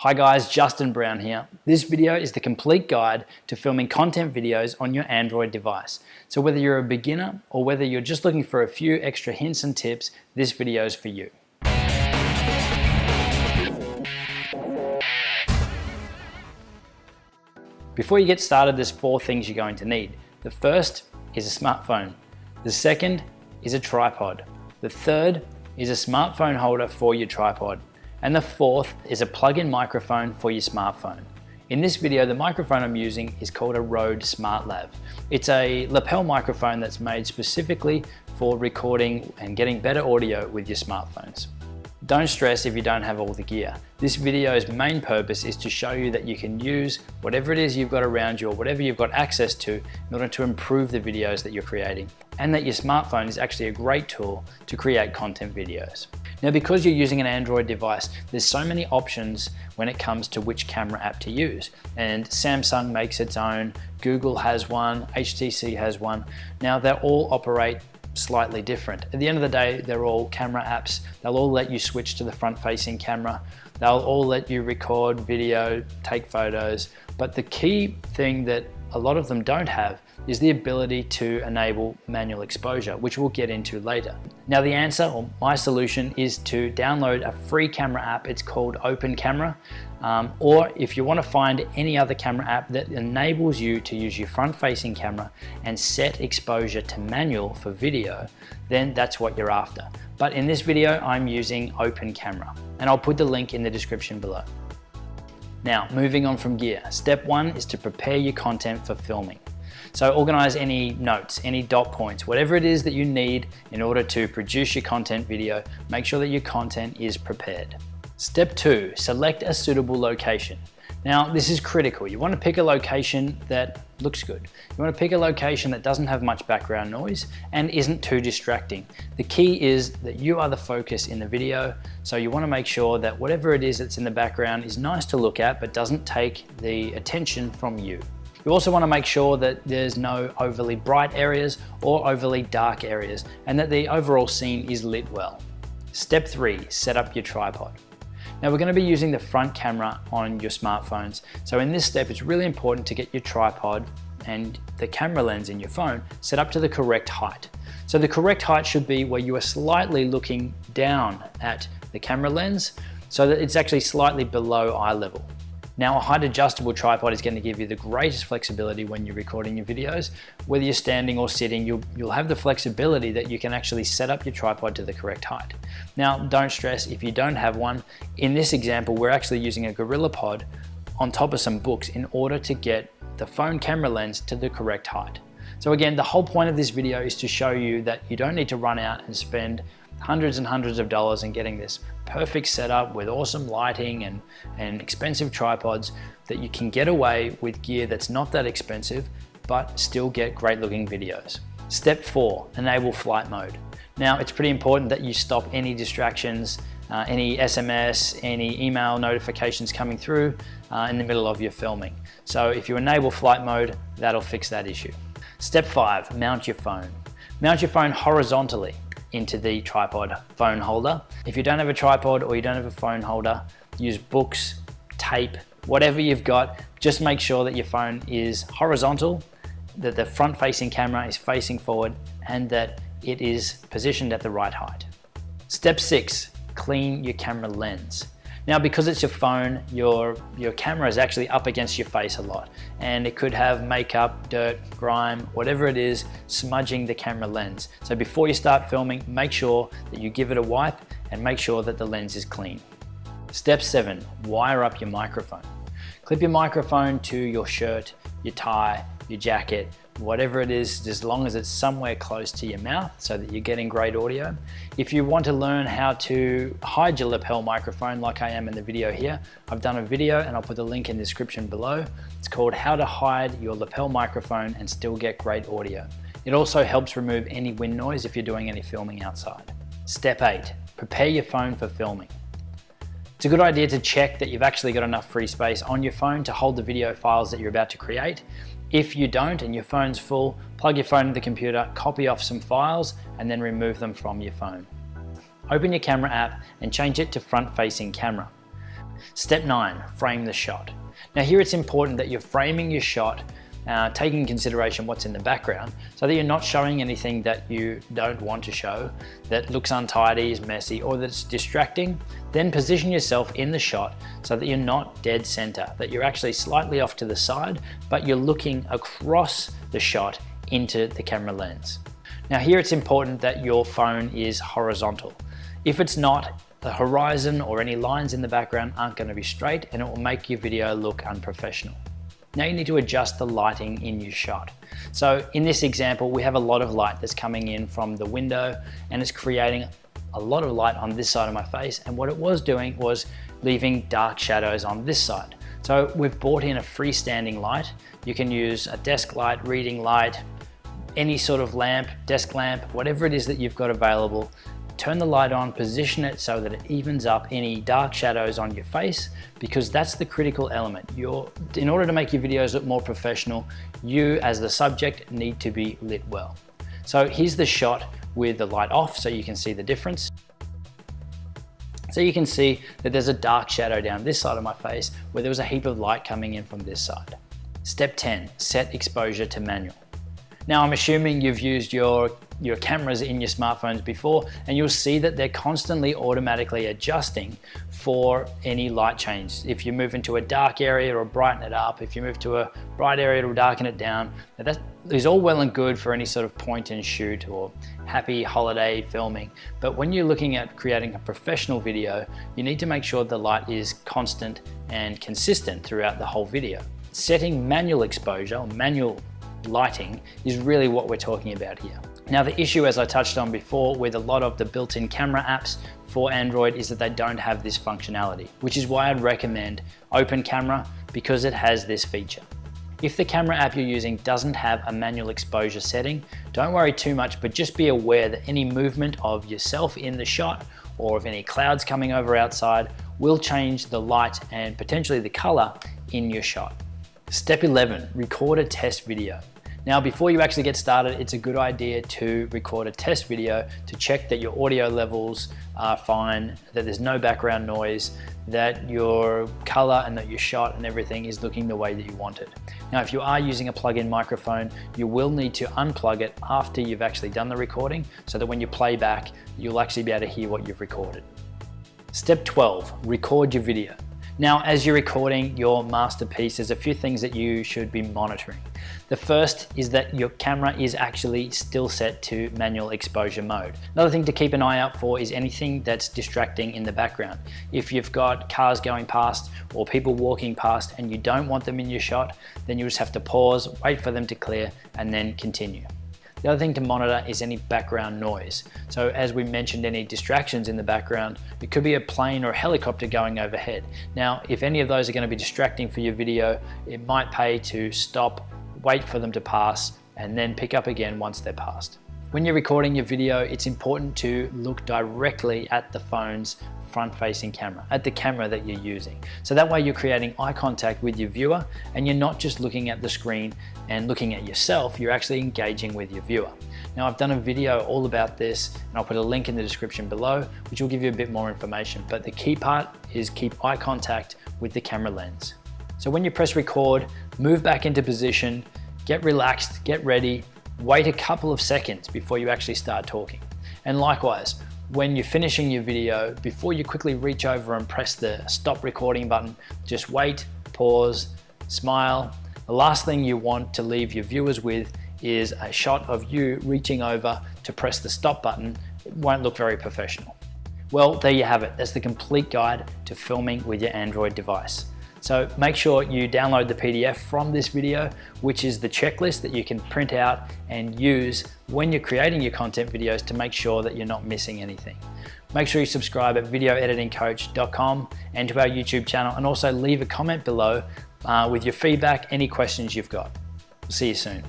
Hi guys, Justin Brown here. This video is the complete guide to filming content videos on your Android device. So whether you're a beginner or whether you're just looking for a few extra hints and tips, this video is for you. Before you get started, there's 4 things you're going to need. The first is a smartphone. The second is a tripod. The third is a smartphone holder for your tripod. And the fourth is a plug-in microphone for your smartphone. In this video, the microphone I'm using is called a Rode SmartLav. It's a lapel microphone that's made specifically for recording and getting better audio with your smartphones. Don't stress if you don't have all the gear. This video's main purpose is to show you that you can use whatever it is you've got around you or whatever you've got access to in order to improve the videos that you're creating, and that your smartphone is actually a great tool to create content videos. Now, because you're using an Android device, there's so many options when it comes to which camera app to use. And Samsung makes its own, Google has one, HTC has one. Now, they all operate slightly different. At the end of the day, they're all camera apps. They'll all let you switch to the front-facing camera. They'll all let you record video, take photos. But the key thing that a lot of them don't have is the ability to enable manual exposure, which we'll get into later. Now, the answer, or my solution, is to download a free camera app. It's called Open Camera. Or if you want to find any other camera app that enables you to use your front-facing camera and set exposure to manual for video, then that's what you're after. But in this video, I'm using Open Camera, and I'll put the link in the description below. Now, moving on from gear, step 1 is to prepare your content for filming. So organize any notes, any dot points, whatever it is that you need in order to produce your content video. Make sure that your content is prepared. Step 2, select a suitable location. Now, this is critical. You want to pick a location that looks good. You want to pick a location that doesn't have much background noise and isn't too distracting. The key is that you are the focus in the video, so you want to make sure that whatever it is that's in the background is nice to look at but doesn't take the attention from you. You also want to make sure that there's no overly bright areas or overly dark areas, and that the overall scene is lit well. Step 3, set up your tripod. Now, we're going to be using the front camera on your smartphones. So in this step, it's really important to get your tripod and the camera lens in your phone set up to the correct height. So the correct height should be where you are slightly looking down at the camera lens so that it's actually slightly below eye level. Now, a height adjustable tripod is going to give you the greatest flexibility when you're recording your videos. Whether you're standing or sitting, you'll have the flexibility that you can actually set up your tripod to the correct height. Now, don't stress if you don't have one. In this example, we're actually using a GorillaPod on top of some books in order to get the phone camera lens to the correct height. So again, the whole point of this video is to show you that you don't need to run out and spend hundreds and hundreds of dollars in getting this perfect setup with awesome lighting and expensive tripods, that you can get away with gear that's not that expensive but still get great looking videos. Step 4, enable flight mode. Now, it's pretty important that you stop any distractions, any SMS, any email notifications coming through in the middle of your filming. So if you enable flight mode, that'll fix that issue. Step 5, mount your phone. Mount your phone horizontally into the tripod phone holder. If you don't have a tripod or you don't have a phone holder, use books, tape, whatever you've got. Just make sure that your phone is horizontal, that the front-facing camera is facing forward, and that it is positioned at the right height. Step 6, clean your camera lens. Now, because it's your phone, your camera is actually up against your face a lot, and it could have makeup, dirt, grime, whatever it is, smudging the camera lens. So before you start filming, make sure that you give it a wipe and make sure that the lens is clean. Step 7, wire up your microphone. Clip your microphone to your shirt, your tie, your jacket, whatever it is, as long as it's somewhere close to your mouth so that you're getting great audio. If you want to learn how to hide your lapel microphone like I am in the video here, I've done a video and I'll put the link in the description below. It's called How to Hide Your Lapel Microphone and Still Get Great Audio. It also helps remove any wind noise if you're doing any filming outside. Step 8, prepare your phone for filming. It's a good idea to check that you've actually got enough free space on your phone to hold the video files that you're about to create. If you don't and your phone's full, plug your phone to the computer, copy off some files, and then remove them from your phone. Open your camera app and change it to front-facing camera. Step 9, frame the shot. Now here it's important that you're framing your shot taking in consideration what's in the background so that you're not showing anything that you don't want to show, that looks untidy, is messy, or that's distracting. Then position yourself in the shot so that you're not dead center, that you're actually slightly off to the side, but you're looking across the shot into the camera lens. Now here it's important that your phone is horizontal. If it's not, the horizon or any lines in the background aren't going to be straight and it will make your video look unprofessional. Now you need to adjust the lighting in your shot. So in this example, we have a lot of light that's coming in from the window and it's creating a lot of light on this side of my face. And what it was doing was leaving dark shadows on this side. So we've brought in a freestanding light. You can use a desk light, reading light, any sort of lamp, desk lamp, whatever it is that you've got available. Turn the light on, position it so that it evens up any dark shadows on your face, because that's the critical element. In order to make your videos look more professional, you as the subject need to be lit well. So here's the shot with the light off so you can see the difference. So you can see that there's a dark shadow down this side of my face where there was a heap of light coming in from this side. Step 10, set exposure to manual. Now I'm assuming you've used your cameras in your smartphones before, and you'll see that they're constantly automatically adjusting for any light change. If you move into a dark area, it'll brighten it up. If you move to a bright area, it'll darken it down. Now that is all well and good for any sort of point and shoot or happy holiday filming. But when you're looking at creating a professional video, you need to make sure the light is constant and consistent throughout the whole video. Setting manual exposure or manual lighting is really what we're talking about here. Now the issue, as I touched on before, with a lot of the built-in camera apps for Android is that they don't have this functionality, which is why I'd recommend Open Camera, because it has this feature. If the camera app you're using doesn't have a manual exposure setting, don't worry too much, but just be aware that any movement of yourself in the shot or of any clouds coming over outside will change the light and potentially the color in your shot. Step 11, record a test video. Now, before you actually get started, it's a good idea to record a test video to check that your audio levels are fine, that there's no background noise, that your color and that your shot and everything is looking the way that you want it. Now, if you are using a plug-in microphone, you will need to unplug it after you've actually done the recording so that when you play back, you'll actually be able to hear what you've recorded. Step 12, record your video. Now, as you're recording your masterpiece, there's a few things that you should be monitoring. The first is that your camera is actually still set to manual exposure mode. Another thing to keep an eye out for is anything that's distracting in the background. If you've got cars going past or people walking past and you don't want them in your shot, then you just have to pause, wait for them to clear, and then continue. The other thing to monitor is any background noise. So as we mentioned, any distractions in the background, it could be a plane or a helicopter going overhead. Now, if any of those are going to be distracting for your video, it might pay to stop, wait for them to pass, and then pick up again once they're passed. When you're recording your video, it's important to look directly at the phone's front-facing camera, at the camera that you're using. So that way you're creating eye contact with your viewer and you're not just looking at the screen and looking at yourself, you're actually engaging with your viewer. Now I've done a video all about this and I'll put a link in the description below, which will give you a bit more information. But the key part is keep eye contact with the camera lens. So when you press record, move back into position, get relaxed, get ready, wait a couple of seconds before you actually start talking. And likewise, when you're finishing your video, before you quickly reach over and press the stop recording button, just wait, pause, smile. The last thing you want to leave your viewers with is a shot of you reaching over to press the stop button. It won't look very professional. Well, there you have it. That's the complete guide to filming with your Android device. So make sure you download the PDF from this video, which is the checklist that you can print out and use when you're creating your content videos to make sure that you're not missing anything. Make sure you subscribe at videoeditingcoach.com and to our YouTube channel, and also leave a comment below with your feedback, any questions you've got. We'll see you soon.